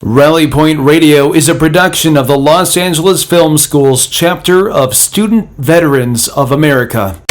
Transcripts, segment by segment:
Rally Point Radio is a production of the Los Angeles Film School's chapter of Student Veterans of America.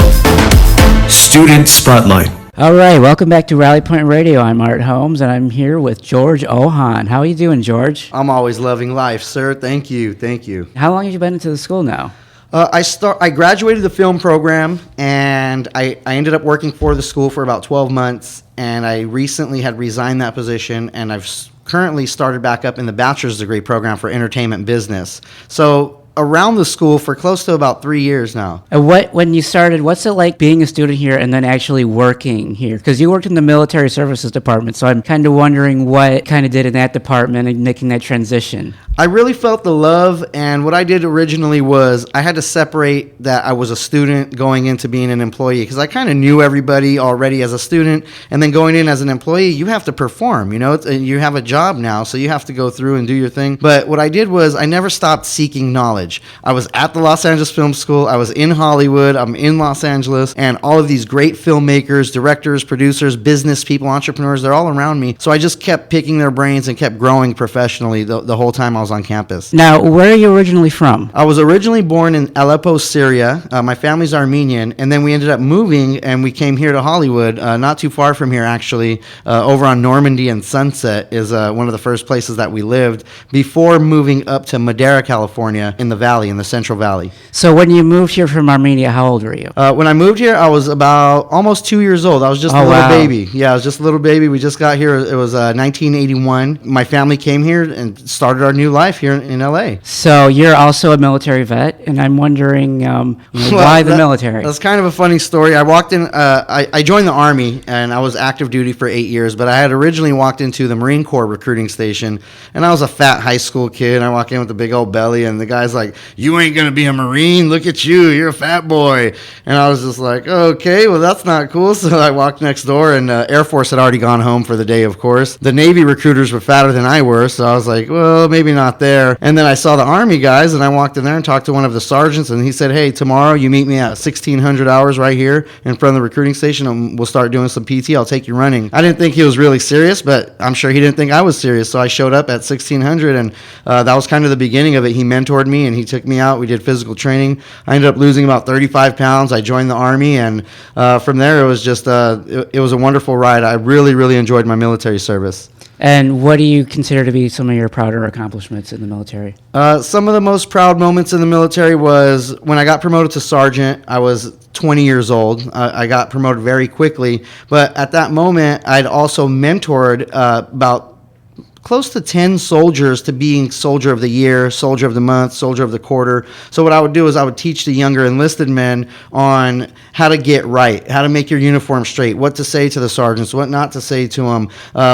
Student Spotlight. All right, welcome back to Rally Point Radio. I'm Art Holmes, and I'm here with George Ohan. How are you doing, George? I'm always loving life, sir. Thank you. How long have you been into the school now? I graduated the film program, and I ended up working for the school for about 12 months, and I recently had resigned that position, and I've currently started back up in the bachelor's degree program for entertainment business. So around the school for close to about 3 years now. When you started, what's it like being a student here and then actually working here? Because you worked in the military services department, so I'm kind of wondering what kind of did in that department and making that transition. I really felt the love, and what I did originally was I had to separate that I was a student going into being an employee, because I kind of knew everybody already as a student, and then going in as an employee, you have to perform, you have a job now, so you have to go through and do your thing. But what I did was I never stopped seeking knowledge. I was at the Los Angeles Film School, I was in Hollywood, I'm in Los Angeles, and all of these great filmmakers, directors, producers, business people, entrepreneurs, they're all around me, so I just kept picking their brains and kept growing professionally the whole time I was on campus. Now, where are you originally from? I was originally born in Aleppo, Syria. My family's Armenian, and then we ended up moving, and we came here to Hollywood, not too far from here, actually. Over on Normandy and Sunset is one of the first places that we lived before moving up to Madera, California, in the valley, in the Central Valley. So when you moved here from Armenia, how old were you? When I moved here, I was about almost 2 years old. I was just a little baby. Yeah, I was just a little baby. We just got here. It was 1981. My family came here and started our new life here in LA. So you're also a military vet, and I'm wondering why the military? That's kind of a funny story. I walked in, I joined the Army, and I was active duty for 8 years, but I had originally walked into the Marine Corps recruiting station, and I was a fat high school kid. I walk in with a big old belly, and the guy's like, "You ain't going to be a Marine? Look at you. You're a fat boy." And I was just like, okay, well, that's not cool. So I walked next door, and Air Force had already gone home for the day, of course. The Navy recruiters were fatter than I were, so I was like, well, maybe not there. And then I saw the Army guys, and I walked in there and talked to one of the sergeants, and he said, "Hey, tomorrow you meet me at 1600 hours right here in front of the recruiting station, and we'll start doing some PT. I'll take you running." I didn't think he was really serious, but I'm sure he didn't think I was serious, so I showed up at 1600, and that was kind of the beginning of it. He mentored me, and he took me out. We did physical training. I ended up losing about 35 pounds. I joined the Army, and from there it was just it was a wonderful ride. I really, really enjoyed my military service. And what do you consider to be some of your prouder accomplishments in the military? Some of the most proud moments in the military was when I got promoted to sergeant. I was 20 years old. I got promoted very quickly, but at that moment, I'd also mentored about close to 10 soldiers to being Soldier of the Year, Soldier of the Month, Soldier of the Quarter. So what I would do is I would teach the younger enlisted men on how to get right, how to make your uniform straight, what to say to the sergeants, what not to say to them,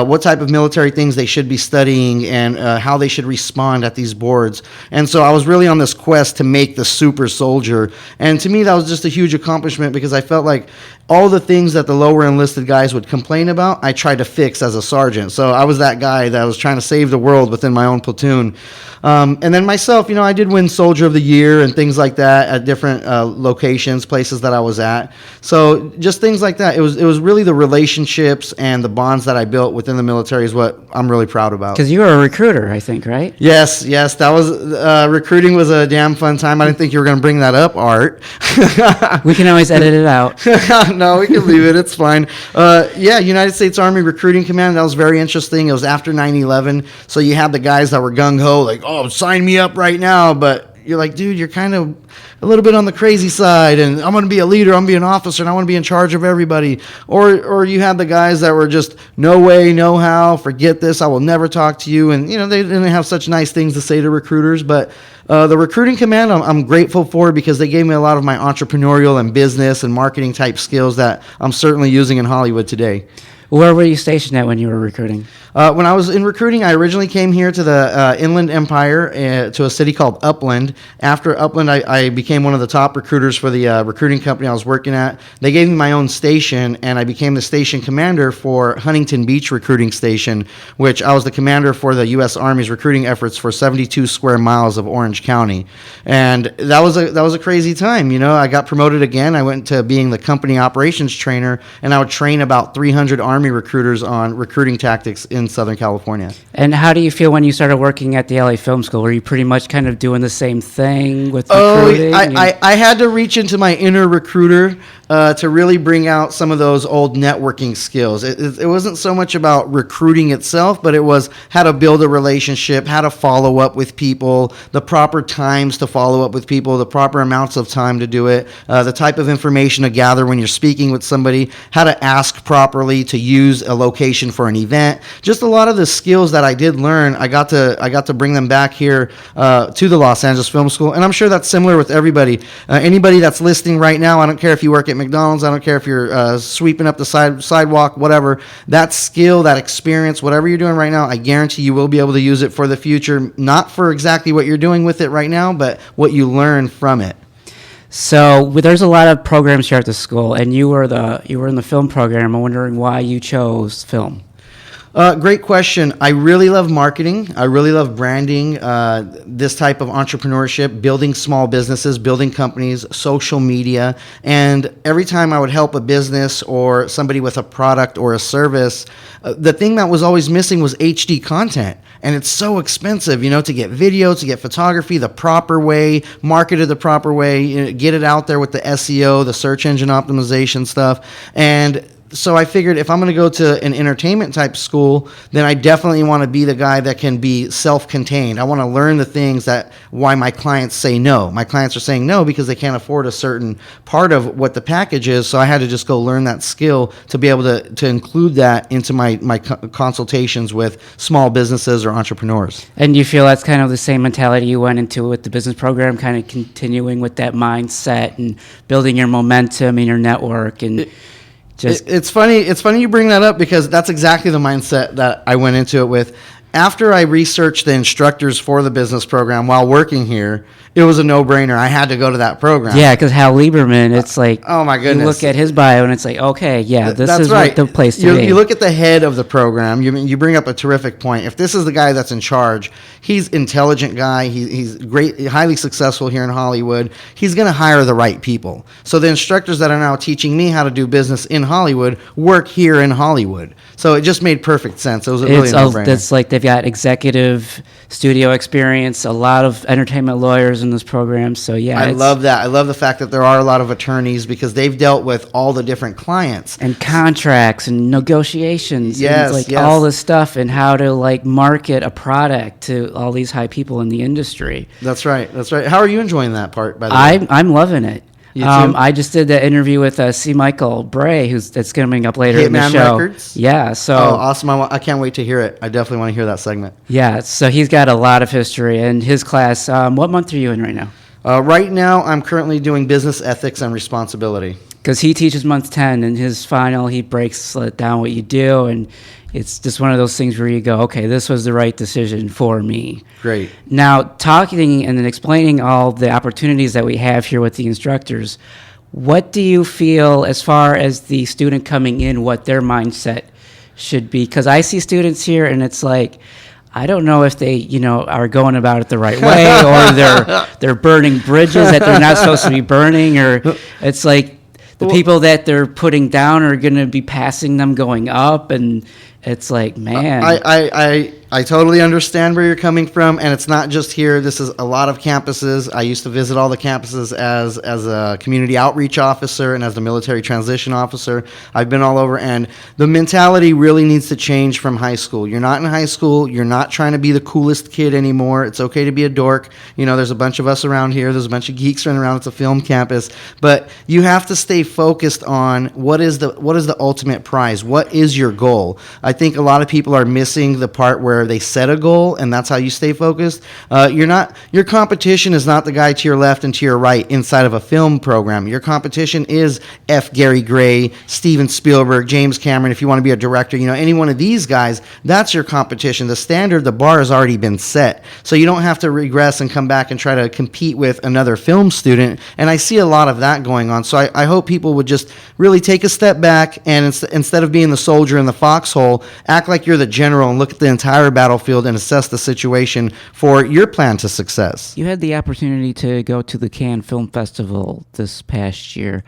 what type of military things they should be studying, and how they should respond at these boards. And so I was really on this quest to make the super soldier. And to me, that was just a huge accomplishment, because I felt like all the things that the lower enlisted guys would complain about, I tried to fix as a sergeant. So I was that guy that was trying to save the world within my own platoon. And then myself, I did win Soldier of the Year and things like that at different locations, places that I was at. So just things like that. It was really the relationships and the bonds that I built within the military is what I'm really proud about. Because you were a recruiter, I think, right? Yes. That was recruiting was a damn fun time. I didn't think you were going to bring that up, Art. We can always edit it out. No, we can leave it. It's fine. United States Army Recruiting Command. That was very interesting. It was after 9/11, so you had the guys that were gung ho, like, "Oh, sign me up right now," but you're like, dude, you're kind of a little bit on the crazy side, and I'm going to be a leader, I'm going to be an officer, and I want to be in charge of everybody. Or you had the guys that were just, no way, no how, forget this, I will never talk to you. And, they didn't have such nice things to say to recruiters. But the recruiting command, I'm grateful for, because they gave me a lot of my entrepreneurial and business and marketing type skills that I'm certainly using in Hollywood today. Where were you stationed at when you were recruiting? When I was in recruiting, I originally came here to the Inland Empire, to a city called Upland. After Upland, I became one of the top recruiters for the recruiting company I was working at. They gave me my own station, and I became the station commander for Huntington Beach Recruiting Station, which I was the commander for the U.S. Army's recruiting efforts for 72 square miles of Orange County. And that was a crazy time. I got promoted again. I went to being the company operations trainer, and I would train about 300 Army recruiters on recruiting tactics in in Southern California. And how do you feel when you started working at the LA Film School? Were you pretty much kind of doing the same thing with recruiting? I had to reach into my inner recruiter to really bring out some of those old networking skills. It wasn't so much about recruiting itself, but it was how to build a relationship, how to follow up with people, the proper times to follow up with people, the proper amounts of time to do it, the type of information to gather when you're speaking with somebody, how to ask properly, to use a location for an event. Just a lot of the skills that I did learn, I got to bring them back here to the Los Angeles Film School, and I'm sure that's similar with everybody. Anybody that's listening right now, I don't care if you work at McDonald's, I don't care if you're sweeping up the sidewalk, whatever, that skill, that experience, whatever you're doing right now, I guarantee you will be able to use it for the future, not for exactly what you're doing with it right now, but what you learn from it. So there's a lot of programs here at the school, and you were in the film program. I'm wondering why you chose film. Great question. I really love marketing. I really love branding, this type of entrepreneurship, building small businesses, building companies, social media. And every time I would help a business or somebody with a product or a service, the thing that was always missing was HD content. And it's so expensive, to get video, to get photography the proper way, marketed the proper way, get it out there with the SEO, the search engine optimization stuff. And so I figured if I'm going to go to an entertainment type school, then I definitely want to be the guy that can be self-contained. I want to learn the things that why my clients say no. My clients are saying no because they can't afford a certain part of what the package is. So I had to just go learn that skill to be able to include that into my consultations with small businesses or entrepreneurs. And you feel that's kind of the same mentality you went into with the business program, kind of continuing with that mindset and building your momentum and your network and... It's funny you bring that up because that's exactly the mindset that I went into it with. After I researched the instructors for the business program while working here, it was a no-brainer. I had to go to that program. Yeah, because Hal Lieberman, it's like, oh my goodness. You look at his bio and it's like, okay, yeah, this that's is right. What the place to be. You look at the head of the program, you bring up a terrific point. If this is the guy that's in charge, he's an intelligent guy, he's great, highly successful here in Hollywood, he's going to hire the right people. So the instructors that are now teaching me how to do business in Hollywood work here in Hollywood. So it just made perfect sense. It was really a no-brainer. It's like they've got executive studio experience, a lot of entertainment lawyers in this program. So yeah, I love that. I love the fact that there are a lot of attorneys because they've dealt with all the different clients and contracts and negotiations. Yes, and all this stuff and how to market a product to all these high people in the industry. That's right. How are you enjoying that part? By the way, I'm loving it. You too? I just did that interview with C. Michael Bray, that's coming up later in the Hitman show. Records? Yeah, so awesome! I can't wait to hear it. I definitely want to hear that segment. Yeah, so he's got a lot of history in his class. What month are you in right now? Right now, I'm currently doing business ethics and responsibility. Because he teaches month 10, and his final, he breaks down what you do, and it's just one of those things where you go, okay, this was the right decision for me. Great. Now, talking and then explaining all the opportunities that we have here with the instructors, what do you feel as far as the student coming in, what their mindset should be? Because I see students here, and it's like, I don't know if they, are going about it the right way, or they're burning bridges that they're not supposed to be burning, or it's like the people that they're putting down are going to be passing them going up, and it's like, man. I totally understand where you're coming from, and it's not just here. This is a lot of campuses. I used to visit all the campuses as a community outreach officer and as the military transition officer. I've been all over, and the mentality really needs to change from high school. You're not in high school. You're not trying to be the coolest kid anymore. It's okay to be a dork. There's a bunch of us around here. There's a bunch of geeks running around. It's a film campus, but you have to stay focused on what is the ultimate prize. What is your goal? I think a lot of people are missing the part where they set a goal, and that's how you stay focused. Your competition is not the guy to your left and to your right inside of a film program. Your competition is F. Gary Gray, Steven Spielberg, James Cameron. If you want to be a director, any one of these guys, that's your competition. The standard, the bar has already been set. So you don't have to regress and come back and try to compete with another film student. And I see a lot of that going on. So I hope people would just really take a step back and instead of being the soldier in the foxhole, act like you're the general and look at the entire battlefield and assess the situation for your plan to success. You had the opportunity to go to the Cannes Film Festival this past year.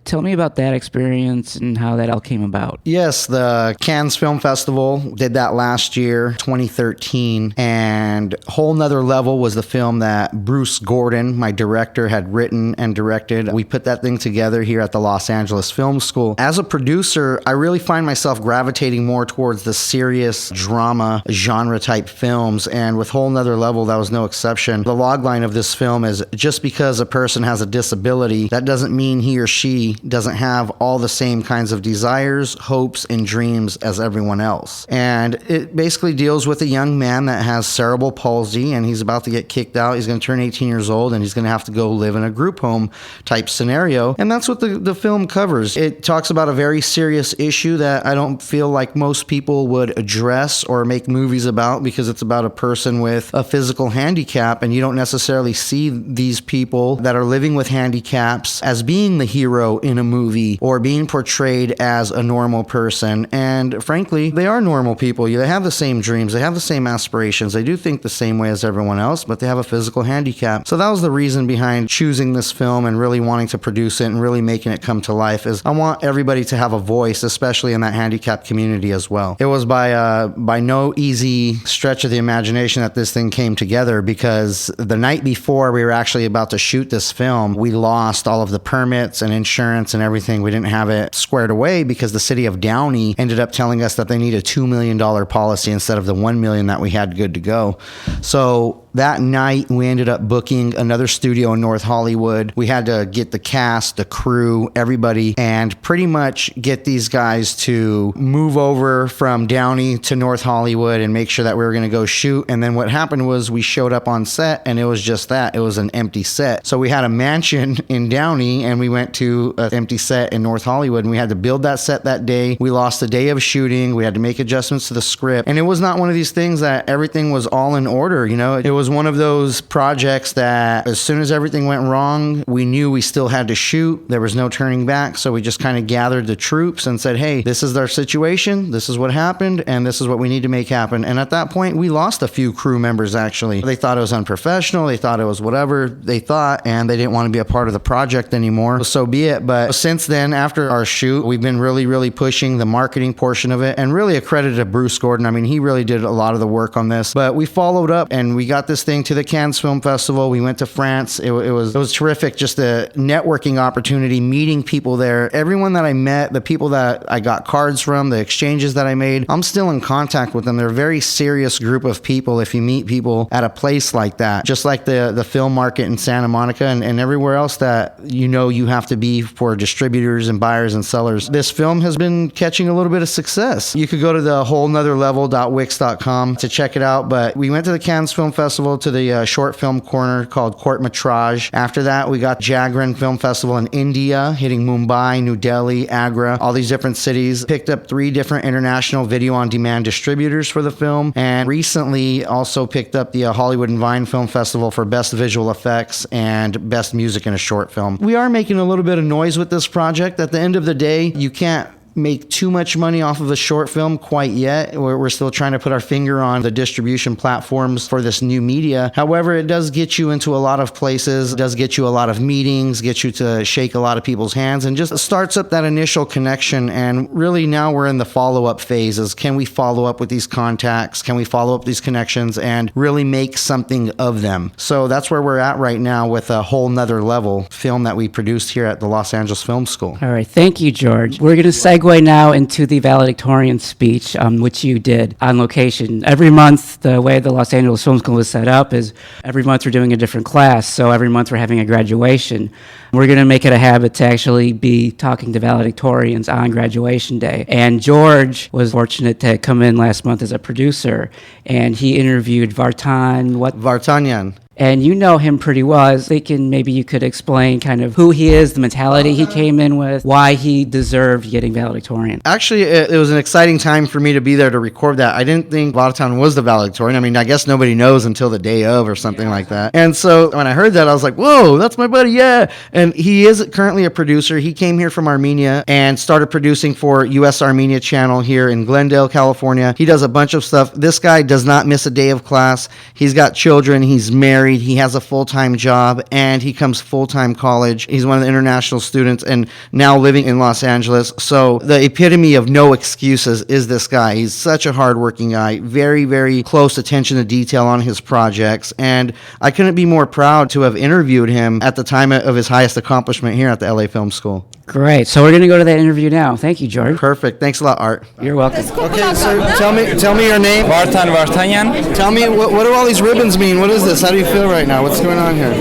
Tell me about that experience and how that all came about. Yes, the Cannes Film Festival did that last year, 2013, and Whole 'Nother Level was the film that Bruce Gordon, my director, had written and directed. We put that thing together here at the Los Angeles Film School. As a producer, I really find myself gravitating more towards the serious drama genre type films, and with Whole 'Nother Level, that was no exception. The logline of this film is, just because a person has a disability, that doesn't mean he or she doesn't have all the same kinds of desires, hopes, and dreams as everyone else. And it basically deals with a young man that has cerebral palsy, and he's about to get kicked out. He's going to turn 18 years old, and he's going to have to go live in a group home type scenario. And that's what the film covers. It talks about a very serious issue that I don't feel like most people would address or make movies about, because it's about a person with a physical handicap, and you don't necessarily see these people that are living with handicaps as being the hero in a movie or being portrayed as a normal person. And frankly, they are normal people. They have the same dreams, they have the same aspirations, they do think the same way as everyone else, but they have a physical handicap. So that was the reason behind choosing this film and really wanting to produce it and really making it come to life, is I want everybody to have a voice, especially in that handicapped community as well. It was by no easy stretch of the imagination that this thing came together, because the night before we were actually about to shoot this film, we lost all of the permits and insurance and everything. We didn't have it squared away because the city of Downey ended up telling us that they need a $2 million policy instead of the $1 million that we had good to go. So that night, we ended up booking another studio in North Hollywood. We had to get the cast, the crew, everybody, and pretty much get these guys to move over from Downey to North Hollywood and make sure that we were going to go shoot. And then what happened was we showed up on set, and it was just that. It was an empty set. So we had a mansion in Downey, and we went to an empty set in North Hollywood, and we had to build that set that day. We lost a day of shooting. We had to make adjustments to the script. And it was not one of these things that everything was all in order. You know, it was one of those projects that as soon as everything went wrong, we knew we still had to shoot. There was no turning back. So we just kind of gathered the troops and said, hey, this is our situation. This is what happened. And this is what we need to make happen. And at that point, we lost a few crew members, actually. They thought it was unprofessional. They thought it was whatever they thought, and they didn't want to be a part of the project anymore. So be it. But since then, after our shoot, we've been really pushing the marketing portion of it, and really a credit to Bruce Gordon. I mean, he really did a lot of the work on this. But we followed up, and we got this thing to the Cannes Film Festival. We went to France. It was terrific. Just a networking opportunity, meeting people there. Everyone that I met, the people that I got cards from, the exchanges that I made, I'm still in contact with them. They're a very serious group of people if you meet people at a place like that. Just like the film market in Santa Monica and everywhere else that you have to be for distributors and buyers and sellers. This film has been catching a little bit of success. You could go to the wholenotherlevel.wix.com to check it out, but we went to the Cannes Film Festival, to the short film corner called Court Metrage. After that, we got Jagran Film Festival in India, hitting Mumbai, New Delhi, Agra, all these different cities. Picked up 3 different international video on demand distributors for the film, and recently also picked up the Hollywood and Vine Film Festival for Best Visual Effects and Best Music in a Short Film. We are making a little bit of noise with this project. At the end of the day, you can't make too much money off of a short film quite yet. We're still trying to put our finger on the distribution platforms for this new media. However, it does get you into a lot of places, it does get you a lot of meetings, get you to shake a lot of people's hands, and just starts up that initial connection. And really now we're in the follow-up phases. Can we follow up with these contacts? Can we follow up these connections and really make something of them? So that's where we're at right now with a Whole 'Nother Level film that we produced here at the Los Angeles Film School. All right. Thank you, George. We're going to segue now into the valedictorian speech, which you did on location. Every month, the way the Los Angeles Film School is set up is every month we're doing a different class. So every month we're having a graduation. We're going to make it a habit to actually be talking to valedictorians on graduation day. And George was fortunate to come in last month as a producer, and he interviewed Vartanyan. And you know him pretty well. I was thinking maybe you could explain kind of who he is, the mentality he came in with, why he deserved getting valedictorian. Actually, it was an exciting time for me to be there to record that. I didn't think Vartan was the valedictorian. I mean, I guess nobody knows until the day of or something like that. And so when I heard that, I was like, whoa, that's my buddy, yeah. And he is currently a producer. He came here from Armenia and started producing for US Armenia channel here in Glendale, California. He does a bunch of stuff. This guy does not miss a day of class. He's got children. He's married. married, he has a full-time job, and he comes full-time college. He's one of the international students and now living in Los Angeles. So the epitome of no excuses is this guy. He's such a hardworking guy, very, very close attention to detail on his projects, and I couldn't be more proud to have interviewed him at the time of his highest accomplishment here at the LA Film School. Great. So we're going to go to that interview now. Thank you, George. Perfect. Thanks a lot, Art. You're welcome. Okay, so tell me your name. Vartanyan. Tell me, what do all these ribbons mean? What is this? How do you feel right now? What's going on here?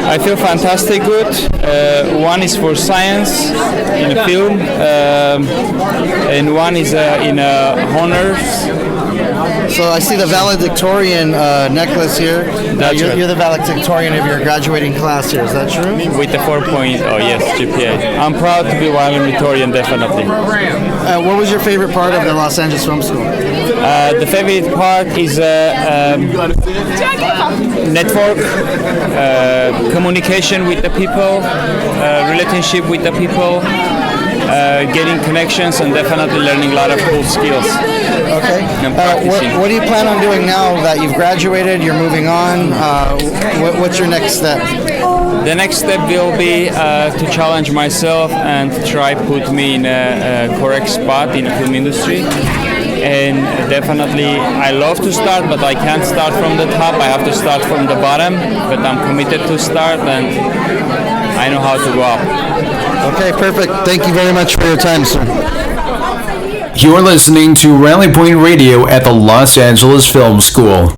I feel fantastic good. One is for science in a film, and one is in honors. So I see the valedictorian necklace here. That's right. You're the valedictorian of your graduating class here. Is that true? With the 4.0, yes, GPA. I'm proud to be valedictorian, definitely. What was your favorite part of the Los Angeles Film School? The favorite part is network, communication with the people, relationship with the people, getting connections, and definitely learning a lot of cool skills. Okay. What do you plan on doing now that you've graduated, you're moving on? What's your next step? The next step will be to challenge myself and try put me in a correct spot in the film industry. And definitely, I love to start, but I can't start from the top. I have to start from the bottom, but I'm committed to start, and I know how to go up. Okay, perfect. Thank you very much for your time, sir. You're listening to Rally Point Radio at the Los Angeles Film School.